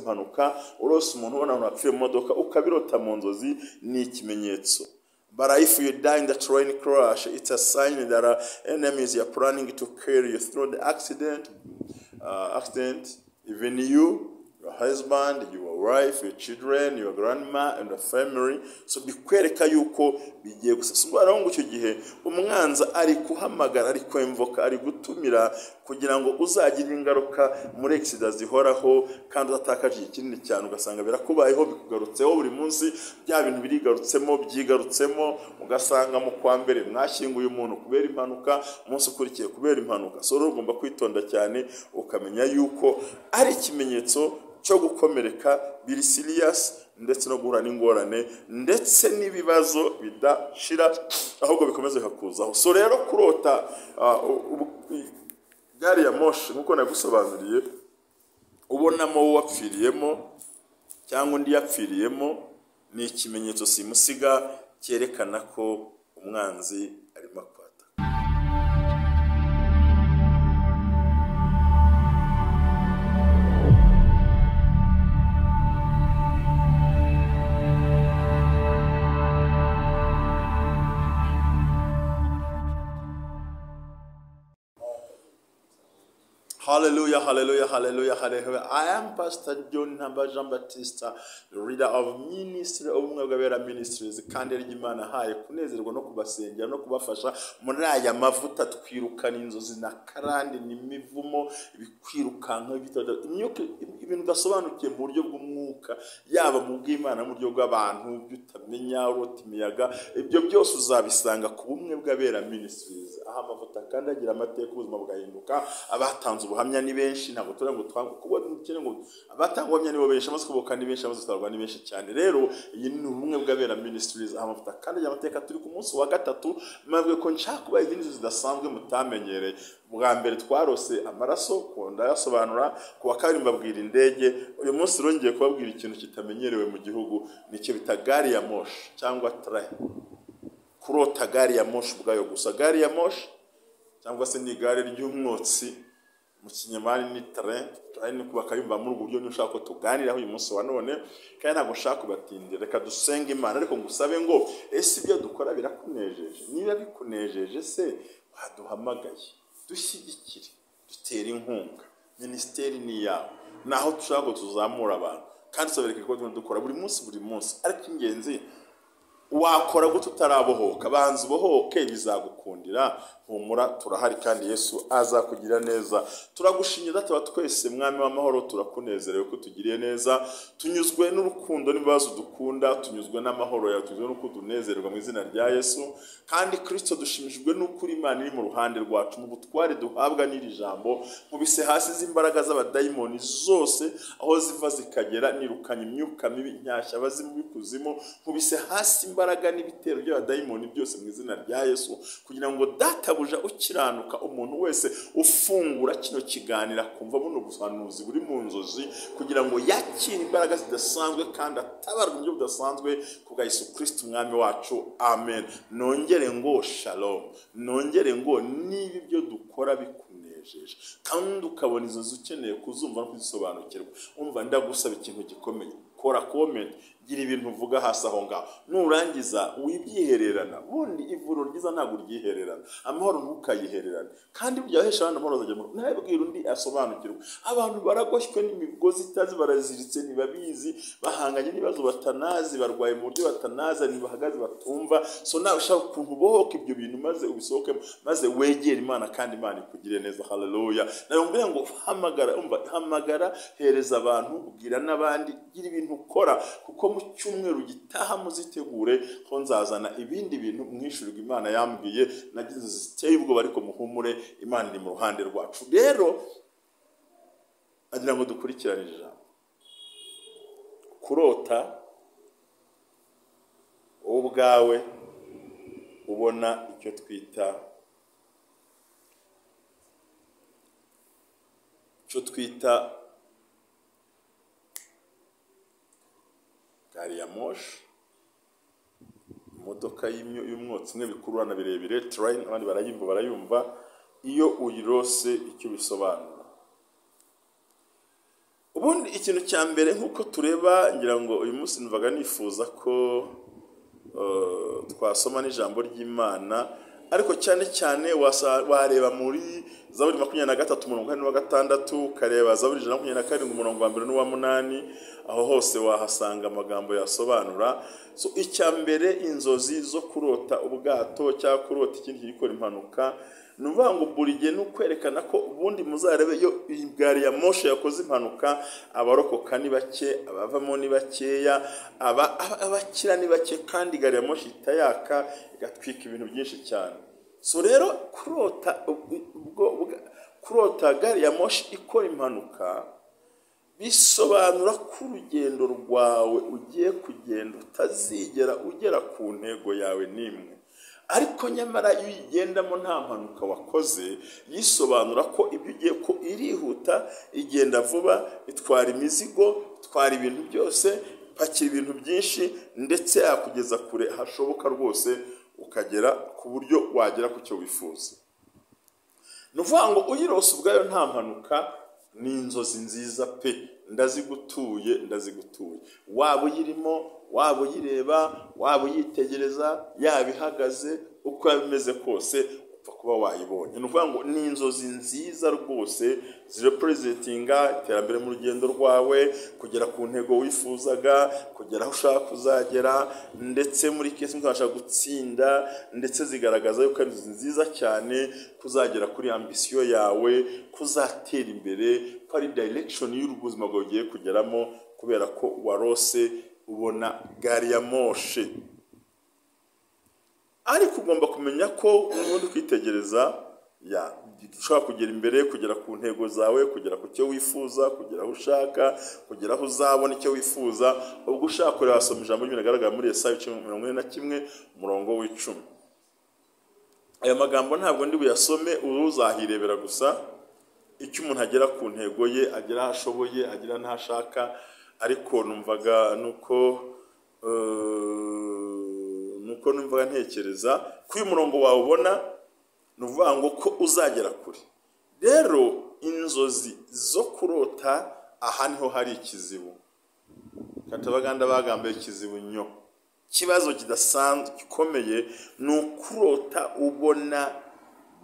impanuka, urose umuntu ubona umuntu apfuye mu modoka, ukabirota mu nzozi, ni ikimenyetso. But if you die in the train crash, it's a sign that enemies are planning to kill you through the accident. Even you, your husband, your wife, your children, your grandma, and your family. So bikwereka yuko bigiye gusasubwa ngo icyo gihe umwanza ari kuhamagara, ari kwemvoka, ari gutumira kugira ngo uzagire ingaruka muri accident zihoraho kandi utatakaje ikinini cyane, ugasanga birakubayeho bikugarutseho buri munsi, bya bintu birigarutsemo byigarutsemo, ugasanga mu kwa mbere mwashyinguye umuntu kubera impanuka, umunsi ukurikiye kubera impanuka. So rero ugomba kwitonda cyane ukamenya yuko ari ikimenyetso cyo gukomereka biri serious, ndetse no guhura n'ingorane ndetse n'ibibazo bidashira ahubwo bikomeze hakuzaho. So rero kurota gari ya moshi nkuko nagusobanuriye, ubonamo wapfiriyemo cyangwa undi yapfiriyemo, ni ikimenyetso simusiga cyerekana ko umwanzi arimo kwata. Hallelujah, hallelujah, hallelujah, hallelujah. I am Pastor John Namba Jean Baptiste, the leader of ministry of Umugabo Ministries, kandi ry'Imana haye kunezerwa no kubasengera no kubafasha muri aya mavuta twirukana inzozi na karande n'imivumo bikwirukanka imyuka ibintu gasobanukiye mu buryo bw'umwuka, yaba mu bw'Imana mu buryo bw'abantu byutamenya urota imiyaga, ibyo byose uzabisanga ku bumwe bw'Abera Ministries. Aha mavuta kandi agira amateka ubuzima bwahinduka, abatanze ubuhamya ni benshi, ntabwo turi ngo kuba dukene ngo abatangwamya nibo benshi, amaze kuboka ni benshi, amaze kutarwa ni benshi cyane. Rero iyi ni ubumwe bw'Abera Ministries. Aha mavuta kandi agira amateka, turi ku munsi wa gatatu, mabwe ko nshaka kuba izindi zidasanzwe mutamenyereye. Bwa mbere twarose amaraso konda yasobanura, ku wa kabiri mbabwira indege, uyu munsi rongeye kubabwira ikintu kitamenyerewe mu gihugu, nicyo bita gari ya moshi cyangwa train. Kurota gari ya moshi ubwayo gusa, gari ya moshi cyangwa se ni gare ry'umwotsi mu kinyamani ni train ni kubakayumva muri uburyo n'ushaka ko tuganiraho uyu munsi wa none, kandi ntabwo nshaka kubatindira. Reka dusenge Imana, ariko ngusabe ngo ese ibyo dukora birakunejeje? Niba bikunejeje se waduhamagaye dushyigikire, dutere inkunga. Ministeri ni yawe, naho dushaka tuzamura abantu kandi sobereka ko dukora buri munsi. Ariko ingenzi wakora gute utarabohoka? Banza ubohoke, bizagukundira. Humura, turahari kandi Yesu azakugira neza. Turagushimye Data twese, Mwami w'amahoro, turakunezerewe ko tugiriye neza, tunyuzwe n'urukundo n'ibibazo dukunda, tunyuzwe n'amahoro yawe, tunyuzwe n'uko tunezerwa mu izina rya Yesu. Kandi Kristo dushimishijwe n'ukuri Imana iri mu ruhande rwacu, mu butware duhabwa n'iri jambo, mu bise hasi z'imbaraga z'abadayimoni zose aho ziva zikagera, nirukanye imyuka mibi nyashya abazimu bikuzimu, mu bise hasi imbaraga n'ibitero by'abadayimoni byose mu izina rya Yesu, kugira ngo Data buja ukiranuka umuntu wese ufungura kino kiganira kumva buno buhanuzi buri mu nzozi, kugira ngo yakire imbaraga zidasanzwe kandi atabarwe mu buryo budasanzwe kubwa Yesu Kristo umwami wacu, amen. Nongere ngo shalom, nongere ngo niba ibyo dukora bikunejeje kandi ukabona izo ukeneye kuzumva no kuzisobanukirwa, umva ndagusaba ikintu gikomeye, kora comment, gira ibintu uvuga hasi aho ngaho, nurangiza wibyihererana. Bundi ivuro ryiza ntabwo ryihererana, amahoro ntukayihererana, kandi byahesha abantu amahoro azajya mu nabwira undi asobanukirwa. Abantu baragoshywe n'imigozi itazi, baraziritse ntibabizi, bahanganye n'ibibazo batanazi, barwaye mu buryo batanaza, ntibahagaze batumva. So nawe ushaka ukuntu ubohoka ibyo bintu maze ubisohokemo, maze wegere Imana kandi Imana ikugire neza. Haleluya. Narumbira ngo hamagara, hereza abantu, ubwira n'abandi, gira ibintu ukora, kuko mu cyumweru gitaha muzitegure ko nzazana ibindi bintu mwishurirwa. Imana yambwiye nagize ziteye ubwo, ariko muhumure, Imana iri mu ruhande rwacu. Rero agira ngo dukurikirane ijambo. Kurota ubwawe ubona icyo twita gari ya moshi, imodoka y'umwotsi imwe bikururana birebire, train, abandi barayumva. Iyo uyirose icyo bisobanura, ubundi ikintu cya mbere nk'uko tureba ngira ngo uyu munsi numvaga nifuza ko twasoma n'ijambo ry'Imana, ariko cyane cyane wareba muri Zaburi 23:4-6, ukareba Zaburi 127:1-8, aho hose wahasanga amagambo yasobanura. So icya mbere, inzozi zo kurota ubwato cyangwa kurota ikindi gikora impanuka, nuvuga ngo buri gihe n'ukwerekana ko ubundi muzarebe yo gari ya moshi yakoze impanuka, abarokoka ni bake, abavamo ni bakeya, abakira ni bake, kandi gari ya moshi itayaka igatwika ibintu byinshi cyane. So rero kurota gari ya moshi ikora impanuka bisobanura ko urugendo rwawe ugiye kugenda utazigera ugera ku ntego yawe n'imwe. Ariko nyamara iyo uyigendamo nta mpanuka wakoze, yisobanura ko ibyo ugiye ko irihuta, igenda vuba, itwara imizigo, itwara ibintu byose, pakira ibintu byinshi, ndetse yakugeza kure hashoboka rwose, ukagera ku buryo wagera ku cyo wifuza. Nuvuga ngo uyirose ubwayo nta mpanuka, ni inzozi nziza pe, ndazigutuye. Waba uyirimo, waba uyireba, waba uyitegereza, yaba ihagaze, uko yabimeze kose upfa kuba wayibonye. Nuvuga ngo ni inzozi nziza rwose, zirepresentinga iterambere mu rugendo rwawe, kugera ku ntego wifuzaga, kugera aho ushaka kuzagera, ndetse muri kese mukabasha gutsinda, ndetse zigaragaza yuko ari inzozi nziza cyane, kuzagera kuri ambisiyo yawe, kuzatera imbere, ko ari direction y'ubuzima bwawe ugiye kugeramo, kubera ko warose ubona gari ya moshi. Ariko ugomba kumenya ko ubundi kwitegereza ushobora kugera imbere, kugera ku ntego zawe, kugera ku cyo wifuza, kugera aho ushaka, kugera aho uzabona icyo wifuza. Ubwo ushaka kureba wasoma ijambo ry'Imana muri Yesaya 41:10. Aya magambo ntabwo ndi buyasome, uzahirebera gusa icyo umuntu agera ku ntego ye, agera aho ashoboye, agera n'aho ashaka. Ariko numvaga nuko numvaga ntekereza ko uyu murongo wawe ubona, nuvuga ngo ko uzagera kure. Rero inzozi zo kurota, aha niho hari ikizibu. Katabaganda bagambaye ikizibu nyo. Kibazo kidasanzwe gikomeye ni ukurota ubona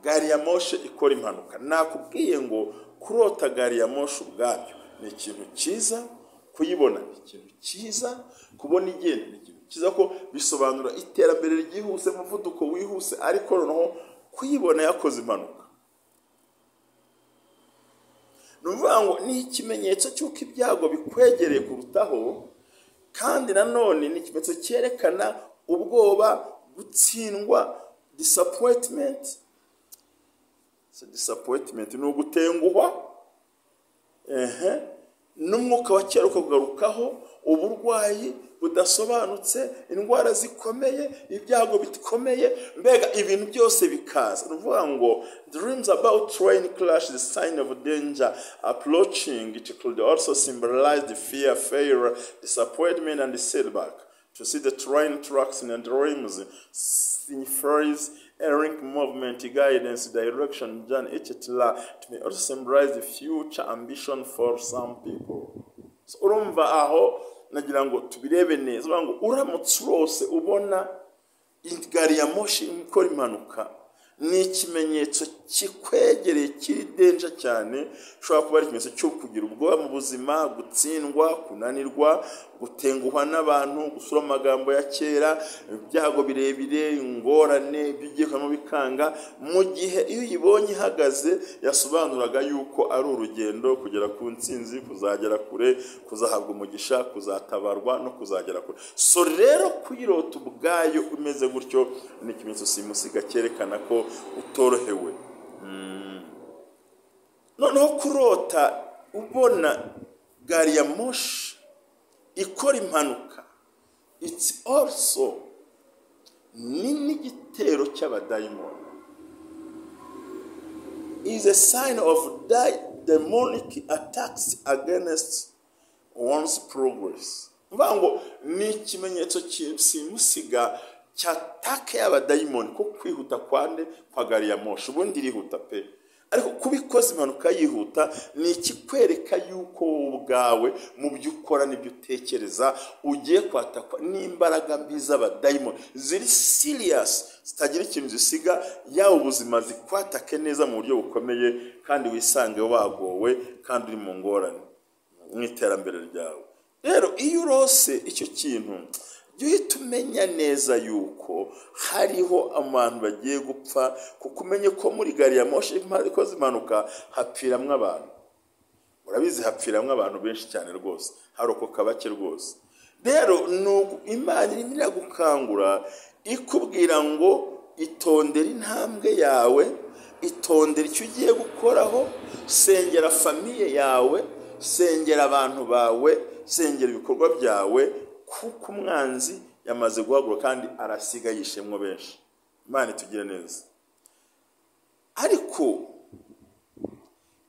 gari ya moshi ikora impanuka. Nakubwiye ngo kurota gari ya moshi ubwabyo ni ikintu cyiza, kuyibona ni ikintu cyiza, kubona igenda ni ikintu cyiza, ko bisobanura iterambere ryihuse, umuvuduko wihuse. Ariko noneho kuyibona yakoze impanuka, nuvuga ngo ni ikimenyetso cy'uko ibyago bikwegereye kurutaho, kandi nanone ni ikimenyetso cyerekana ubwoba, gutsindwa, disappointment ni ugutenguhwa, n'umwuka wa kera ukagarukaho, uburwayi budasobanutse, indwara zikomeye, ibyago bikomeye, mbega ibintu byose bikaza. Nuvuga ngo dreams about train crash, the sign of danger approaching. It could also symbolize the fear, failure, disappointment, and the setback. To see the train tracks in the dreams signifies erring movement, guidance, direction, journey, etc. It may also symbolize the future ambition for some people. So urumva aho nagira ngo tubirebe neza. Uvuga ngo uramutse urose ubona gari ya moshi ikora impanuka, ni ikimenyetso kikwegereye, kiri danger cyane. Ushobora kuba ari ikimenyetso cyo kugira ubwoba mu buzima, gutsindwa, kunanirwa, gutenguhwa n'abantu, gusura amagambo ya kera, ibyago birebire, ingorane, bigiye kwamo bikanga. Mu gihe iyo uyibonye ihagaze, yasobanuraga yuko ari urugendo kugera ku ntsinzi, kuzagera kure, kuzahabwa umugisha, kuzatabarwa no kuzagera kure. So rero kuyirota ubwayo umeze gutyo ni ikimenyetso simusiga cyerekana ko utorohewe. Noneho kurota ubona gari ya moshi ikora impanuka, it's also n'igitero cy'abadayimoni, is a sign of demonic attacks against one's progress. Mvuga ngo ni ikimenyetso simusiga cyatake y'abadayimoni, ko kwihuta kwande kwa gari ya moshi. Ubundi irihuta pe, ariko kubikoza impanuka yihuta ni ikikwereka yuko ubwawe mu byo ukora n'ibyo utekereza ugiye kwatakwa n'imbaraga mbi z'abadayimoni ziri serious zitagira ikintu zisiga yawe ubuzima zikwatake neza mu buryo bukomeye kandi wisange wagowe kandi uri mu ngorane mu iterambere ryawe. Rero iyo urose icyo kintu jya uhita umenya neza yuko hariho abantu bagiye gupfa, kuko umenye ko muri gari ya moshi ikoze impanuka hapfiramwo abantu. Urabizi hapfiramwo abantu benshi cyane rwose, harokoka bake rwose. Rero Imana irimo iragukangura ikubwira ngo itondere intambwe yawe, itondere icyo ugiye gukoraho, sengera famiye yawe, sengera abantu bawe, sengera ibikorwa byawe, kuko umwanzi yamaze guhaguruka kandi arasiga yishemwe benshi. Imana itugire neza. Ariko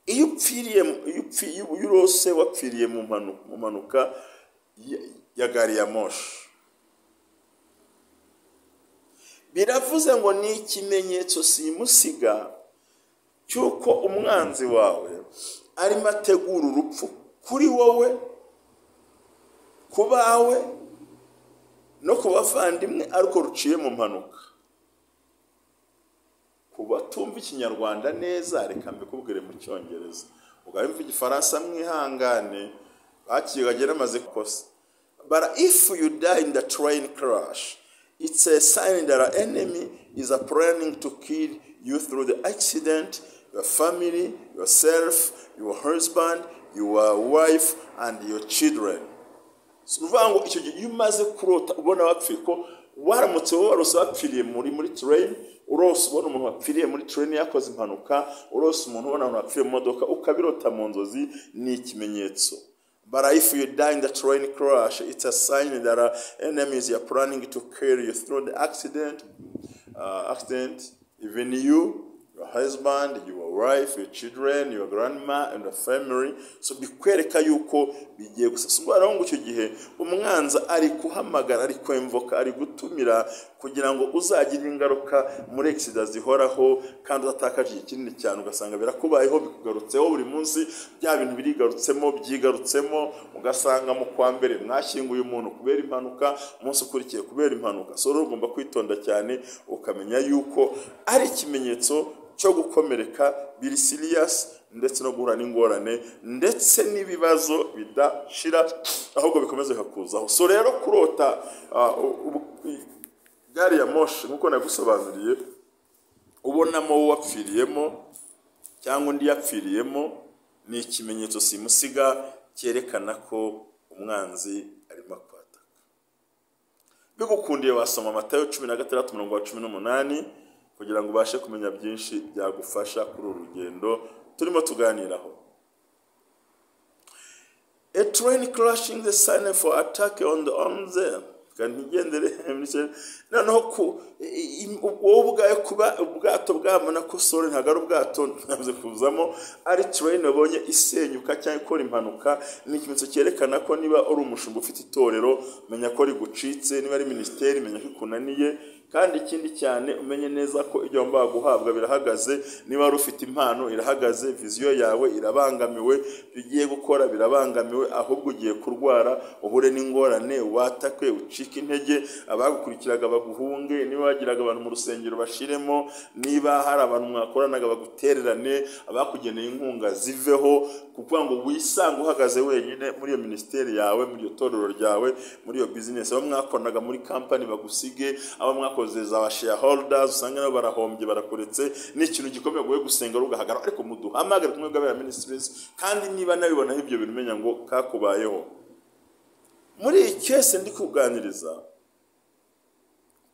iyo urose wapfiriye mu mpanuka ya gari ya moshi, biravuze ngo ni ikimenyetso simusiga cyuko umwanzi wawe arimo ategura urupfu kuri wowe, ku bawe no ku bavandimwe, ariko ruciye mu mpanuka. Ku batumva ikinyarwanda neza reka mbikubwire mu cyongereza, ugabimva igifaransa mwihangane bakigagera amaze kosa. But if you die in the train crash, it's a sign that our enemy is planning to kill you through the accident, your family, yourself, your husband, your wife, and your children. Suvuga ngo icyo gihe umaze kurota ubona wapfiye, ko waramutse warose wapfiriye muri train, urose ubona umuntu wapfiriye muri train yakoze impanuka, urose umuntu ubona umuntu wapfiriye mu modoka ukabirota mu nzozi, ni ikimenyetso. But if you die in the train crash, it's a sign that our enemies are planning to kill you through the accident, even you, your husband, your wife, your children, your grandma, and your family. So bikwereka yuko bigiye gusasubara ngo icyo gihe umwanza ari kuhamagara, ari kwemvoka, ari gutumira kugira ngo uzagire ingaruka muri accident zihoraho kandi uzatakaje ikinini cyane, ugasanga birakubayeho bikugarutseho buri munsi, bya bintu birigarutsemo byigarutsemo, ugasanga mu kwa mbere mwashyinguye umuntu kubera impanuka, umunsi ukurikiye kubera impanuka. So ugomba kwitonda cyane ukamenya yuko ari ikimenyetso cyo gukomereka biri serious, ndetse no guhura n'ingorane ndetse n'ibibazo bidashira ahubwo bikomeze hakuzaho. So rero kurota gari ya moshi nkuko nagusobanuriye, ubonamo wapfiriyemo cyangwa undi yapfiriyemo, ni ikimenyetso simusiga cyerekana ko umwanzi arimo kwataka. Bigukundiye wasoma Matayo 16:18 kugira ngo ubashe kumenya byinshi byagufasha kuri uru rugendo turimo tuganiraho. A train crashing, the sign for attack on the kandi ngendere noneho ku ubwaye kuba ubwato bwamana ko sore ntagara ubwato ntavuze kuzamo, ari train wabonye isenyuka cyangwa ikora impanuka, ni ikimenyetso cyerekana ko niba uri umushumba ufite itorero, menya ko rigucitse, niba ari ministeri menya ko ikunaniye, kandi ikindi cyane umenye neza ko ibyo wambaye guhabwa birahagaze. Niba wari ufite impano irahagaze, viziyo yawe irabangamiwe, ugiye gukora birabangamiwe, ahubwo ugiye kurwara, uhure n'ingorane, watakwe, ucika intege, abagukurikiraga baguhunge, niba wagiraga abantu mu rusengero bashiremo, niba hari abantu mwakoranaga bagutererane, abakugeneye inkunga ziveho, kuko ngo wisanga uhagaze wenyine muri iyo ministeri yawe, muri iyo torero ryawe, muri iyo business. Abo mwakoranaga muri company bagusige, abo mwakoze za shareholders usanga nabo barahombye barakuretse, ni ikintu gikomeye goye gusenga rugahagarara. Ariko muduhamagare kumwe bwa ministries, kandi niba nabibona ibyo bintu menya ngo kakubayeho. Muri iyi case ndi kuganiriza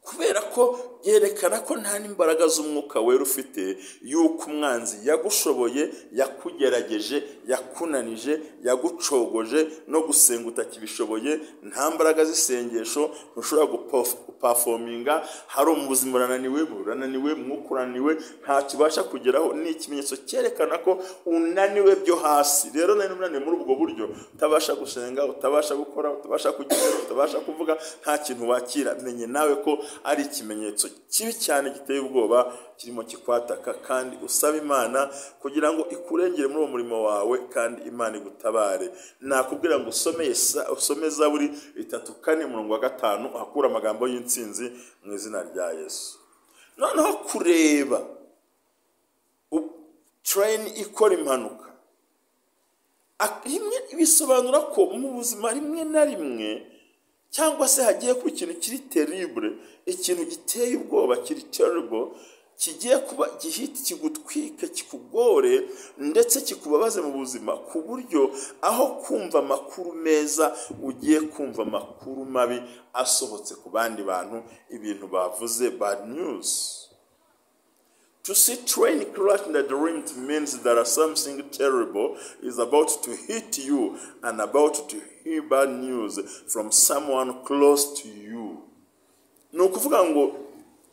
kubera ko yerekana ko nta n'imbaraga z'umwuka wera ufite, yuko umwanzi yagushoboye, yakugerageje, yakunanije, yagucogoje no gusenga utakibishoboye, nta mbaraga z'isengesho ntushobora guperforminga, hari umubuzima urananiwe, mwukuraniwe, nta kibasha kugeraho. Ni ikimenyetso cyerekana ko unaniwe byo hasi. Rero nari unaniwe muri ubwo buryo, utabasha gusenga, utabasha gukora, utabasha kugenda, utabasha kuvuga, nta kintu wakira. Menye nawe ko ari ikimenyetso kibi cyane giteye ubwoba kirimo kikwataka, kandi usaba Imana kugira ngo ikurengere muri uwo murimo wawe kandi Imana igutabare. Nakubwira ngo usome Zaburi 3:4-5 hakura amagambo y'intsinzi mu izina rya Yesu. Noneho kureba train ikora impanuka bisobanura ko mu buzima rimwe na rimwe cyangwa se hagiye ku ikintu kiri terrible, ikintu giteye ubwoba kiri terrible, kigiye kuba gihita kigutwika, kikugore ndetse kikubabaze mu buzima, ku buryo aho kumva amakuru meza ugiye kumva amakuru mabi asohotse ku bandi bantu, ibintu bavuze, bad news. To see train crash in the dream means that something terrible is about to hit you and about to hear bad news from someone close to you. Ni ukuvuga ngo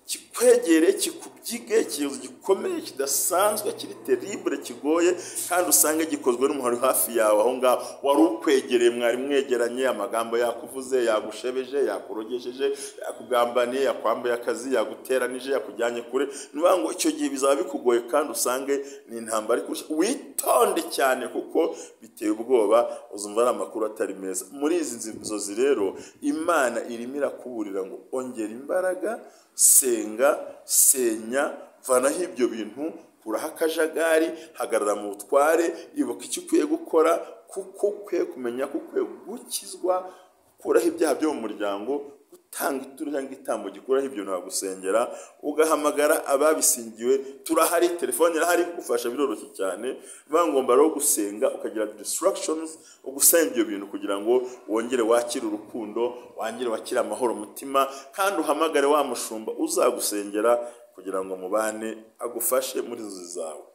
kikwegere, kikubyige, ikintu gikomeye kidasanzwe, kiri terrible, kigoye, kandi usange gikozwe n'umuntu hafi yawe aho ngaho wari ukwegereye, mwari mwegeranye, amagambo yakuvuze, yagushebeje, yakurogesheje, yakugambaniye, yakwambaye akazi, yaguteranije, yakujyanye kure. Nuvuga ngo icyo gihe bizaba bikugoye kandi usange ni intambara ikurusha. Witonde cyane kuko biteye ubwoba, uzumva ari amakuru atari meza. Muri izi nzozi rero Imana irimo irakuburira ngo ongera imbaraga, senga, senya, vanaho ibyo bintu, kuraho akajagari, hagarara mu butware, ibuka icyo ukwiye gukora, kuko ukwiye kumenya ko ukwiye gukizwa, kuraho ibyaha byo mu muryango, gutanga ituro cyangwa igitambo gikuraho ibyo nagusengera, ugahamagara ababisingiwe. Turahari, telefone irahari kugufasha, biroroshye cyane. Bangomba rero gusenga, ukagira distractions, ugusenga ibyo bintu kugira ngo wongere wakire urukundo, wongere wakire amahoro mutima, kandi uhamagare wa mushumba uzagusengera kugira ngo mubane agufashe muri izo zawe.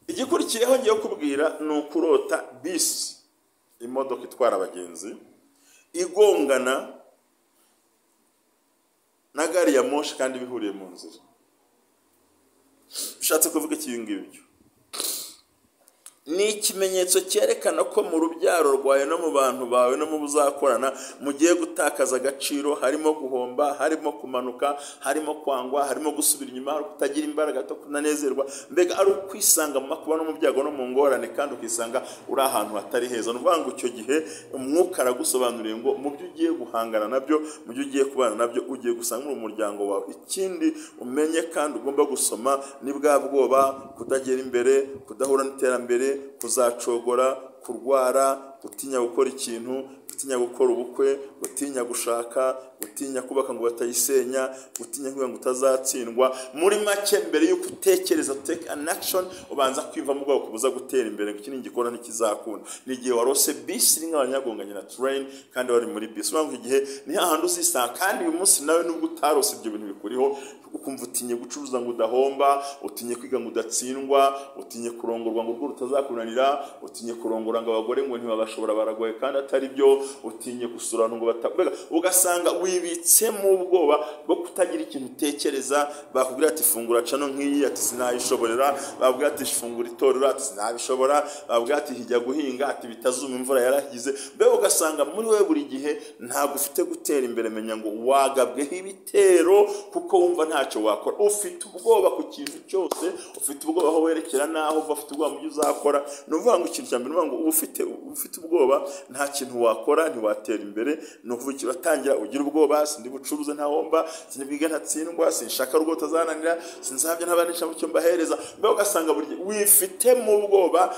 Igikurikiyeho ngiye kubwira ni ukurota bisi, imodoka itwara abagenzi, igongana na gari ya moshi kandi bihuriye mu nzira. Bishatse kuvuga iki ngibyo? Ni ikimenyetso cyerekana ko mu rubyaro rwawe no mu bantu bawe no mu buzakorana mugiye gutakaza agaciro, harimo guhomba, harimo kumanuka, harimo kwangwa, harimo gusubira inyuma, kutagira imbaraga, kunanezerwa, mbega ari ukwisanga mu makuba no mu byago no mu ngorane, kandi ukisanga uri ahantu hatari heza. Nuvuga ngo icyo gihe umwuka aragusobanuriye ngo mu byo ugiye guhangana nabyo, mu byo ugiye kubana nabyo, ugiye gusanga mu muryango wawe. Ikindi umenye kandi ugomba gusoma ni bwa bwoba, kutagera imbere, kudahura n'iterambere, kuzacogora, kurwara, gutinya gukora ikintu, gutinya gukora ubukwe, gutinya gushaka, gutinya kubaka ngo batayisenya, gutinya kugira ngo utazatsindwa. Muri make, mbere y'uko utekereza take an action, ubanza kwimva mu bwoko buza gutera imbere, ngo ikindi gikora ntikizakunda. Ni igihe warose bisi iri nk'abanyagonganye na train kandi wari muri bisi. Uvuga ngo igihe ni hahandi uzisanga, kandi uyu munsi nawe nubwo utarose ibyo bintu bikuriho, ukumva utinye gucuruza ngo udahomba, utinye kwiga ngo udatsindwa, utinye kurongorwa ngo urwo rutazakunanira, utinye kurongora ngo abagore ngo ntibabashobora baragoye kandi atari byo, utinye gusurana ngo batabega, ugasanga wibitsemo ubwoba bwo kutagira ikintu utekereza. Bakubwira ati fungura cano nk'iyi, ati sinayishoborera. Bakubwira ati fungura itorero, ati sinabishobora. Bakubwira ati hijya guhinga, ati bitazuma imvura yaragize. Mbega ugasanga muri wewe buri gihe ntabwo ufite gutera imbere. Menya ngo wagabweho ibitero kuko wumva ntacyo wakora. Ufite ubwoba ku kintu cyose, ufite ubwoba aho werekera naho uva, ufite ubwoba mu byo uzakora. Nuvuga ngo ikintu cyambere nuvuga ngo ufite ubwoba nta kintu wakora, ntiwatera imbere. No kuvuga uratangira ugira ubwoba, sindi bucuruze ntahomba, sinibwiga ntatsindwa, sinshaka rugo utazananira, sinzabye ntabanisha mu cyo mbahereza. Mbega ugasanga buri wifite mu ubwoba,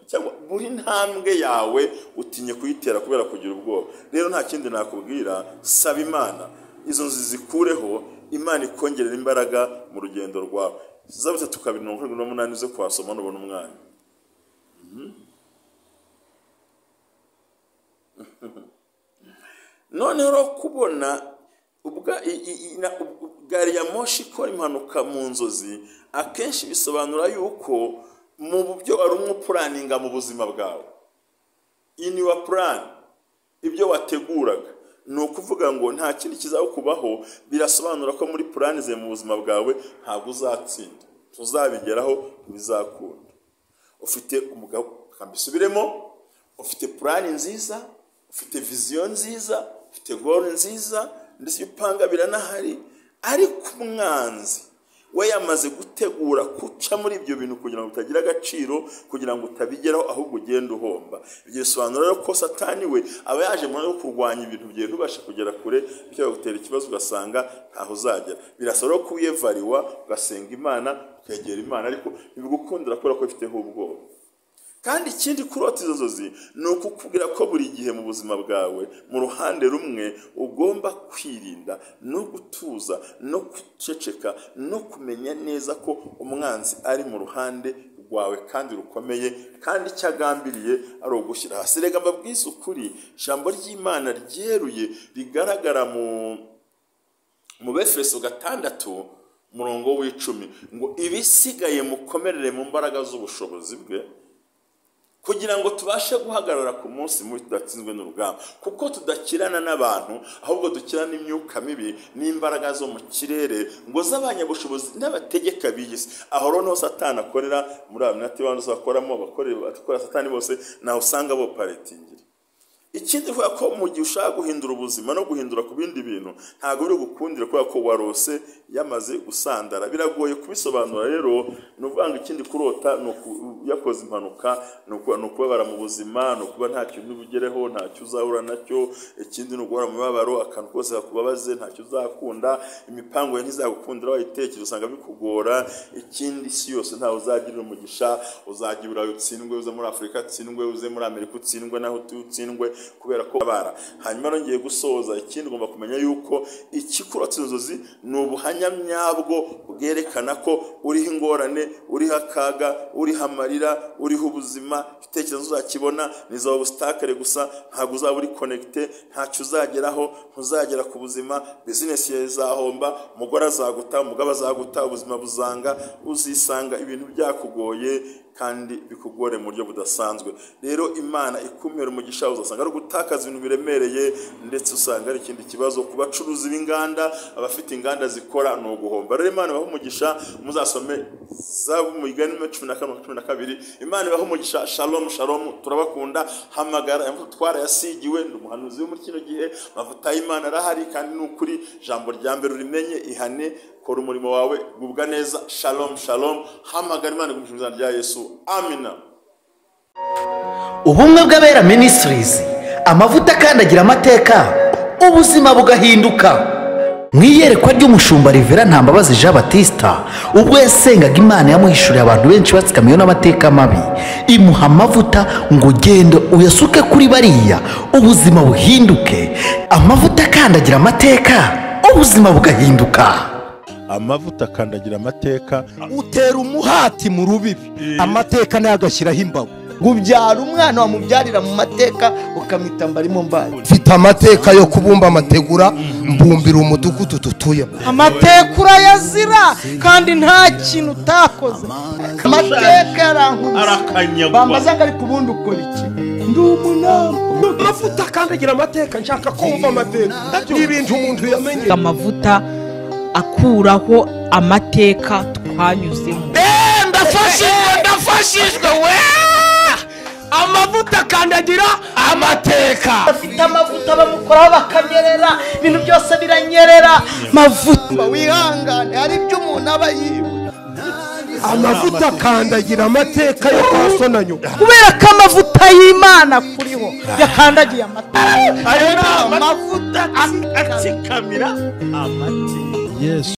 cyangwa buri ntambwe yawe utinye kuyitera kubera kugira ubwoba. Rero nta kindi nakubwira, saba Imana izo nzi zikureho, Imana ikongerera imbaraga mu rugendo rwawe. Zaburi 2:28 zo kwasoma nubona umwanya. None rero kubona gari ya moshi ikora impanuka mu nzozi, akenshi bisobanura yuko mu byo ari umupuraninga mu buzima bwawe, in your plan, ibyo wateguraga, ni ukuvuga ngo nta kindi kizakubaho. Birasobanura ko muri plan ze mu buzima bwawe ntabwo uzatsinda, tuzabigeraho, bizakunda. Ufite umugabo mbisubiremo, ufite plan nziza, ufite vision nziza, ufite goal nziza, ndetse upanga biranahari, ariko umwanzi we yamaze gutegura kuca muri ibyo bintu kugira ngo utagira agaciro, kugira ngo utabigeraho ahubwo ugenda uhomba. Ibyo bisobanura rero ko Satani we aba yaje mu kurwanya ibintu bye ntubashe kugera kure, bityo gutera ikibazo ugasanga ntaho uzagera. Birasaba ko uyevariwa ugasenga Imana, ukegera Imana, ariko ntibigukundira kubera ko ifiteho ubwoba. Kandi ikindi kurota izo nzozi ni ukukubwira ko buri gihe mu buzima bwawe mu ruhande rumwe ugomba kwirinda no gutuza no guceceka no kumenya neza ko umwanzi ari mu ruhande rwawe kandi rukomeye, kandi cyagambiriye ari ugushyira hasi. Rega mbabwize ukuri, ijambo ry'Imana ryeruye rigaragara mu Befeso 6 umurongo w'10 ngo ibisigaye mukomerere mu mbaraga z'ubushobozi bwe, kugira ngo tubashe guhagarara ku munsi mubi tudatsinzwe n'urugamba. Kuko tudakirana n'abantu, ahubwo dukirana imyuka mibi n'imbaraga zo mu kirere ngo z'abanyabushobozi n'abategeka b'isi. Aho rero Satani akorera muri abinati bantu bakoramo, abakora Satani bose naho usanga bo paretingira. Ikindi vuga ko mu gihe ushaka guhindura ubuzima no guhindura ku bindi bintu, ntago uri gukundira kubera ko warose yamaze gusandara. Biragoye kubisobanura rero, n'uvanga ikindi kurota no yakoze impanuka, no kubabara mu buzima, no kuba nta kintu ubugereho, nta cyo uzahura nacyo. Ikindi no guhora mu babaro, akantu kose kakubabaze, nta cyo uzakunda, imipango ye ntizagukundira, wayitekereje usanga bikugora. Ikindi si yose ntawe uzagirira umugisha, uzagira Burayi utsindwe, uze muri Afrika utsindwe, uze muri Amerika utsindwe, naho utsindwe kubera ko abara. Hanyuma nongeye gusoza, ikindi ugomba kumenya yuko ikikurota inzozi ni ubuhanya nyabwo bwerekana ko uriho ingorane, uriho akaga, uriho amarira, uriho ubuzima. Itekerezo uzakibona nizo obstacle gusa, ntabwo uzaba uri connecte, ntacyo uzageraho, ntuzagera ku buzima, business ye izahomba, umugore azaguta, umugabo azaguta, ubuzima buzanga, uzisanga ibintu byakugoye kandi bikugore mu buryo budasanzwe. Rero Imana ikumera umugisha, uzasanga ari gutakaza ibintu biremereye, ndetse usanga ari ikindi kibazo ku bacuruzi b'inganda, abafite inganda zikora no guhomba. Rero Imana ibaha umugisha, muzasome mu Igani 11:12. Imana ibaha umugisha. Shalom shalom, turabakunda. Hamagara twara yasigiwe ndumuhanuzi wo muri kino gihe, mavuta y'Imana arahari kandi n'ukuri. Jambo rya mbere urimenye, ihane, kora umurimo wawe, gubwa neza. Shalom shalom, hamagara Imana mu izina rya Yesu. Amina. Ubumwe bw'Abera Ministries, amavuta akandagira amateka, ubuzima bugahinduka. Mwiyerekwa ry'umushumba Rivera Ntambabazi Jean Baptista, ubwo yasengaga Imana yamuhishuriye abantu benshi batsikamiye n'amateka mabi, imuha amavuta ngo genda uyasuke kuri bariya, ubuzima buhinduke. Amavuta akandagira amateka, ubuzima bugahinduka. Amavuta akandagira amateka, utera umuhati mu rubibi, amateka nayo agashyiraho imbago. Gubyara umwana wamubyarira mu mateka ukamita mbarimo mbaye. Mfite amateka yo kubumba amategura, mbumbira umudugudu tutuyemo. Amateka urayazira kandi nta kintu utakoze. Amateka arakanyagwa. Bambaza ngo ari kubundi ukora iki? Ndi umunama. Amavuta akandagira amateka, nshaka kumva amateka n'ibintu umuntu yamenye. Amavuta akuraho amateka twanyuzemo. Ndafashijwe we! Amavuta akandagira amateka. Afite amavuta bamukoraho bakanyerera, ibintu byose biranyerera. Mavuta wihangane, hari ibyo umuntu aba yiwe. Amavuta akandagira amateka yo kwasonanyo, kubera ko amavuta y'Imana kuriho yakandagiye amateka. Ayo ni amavuta atsikamira amateka. Yes.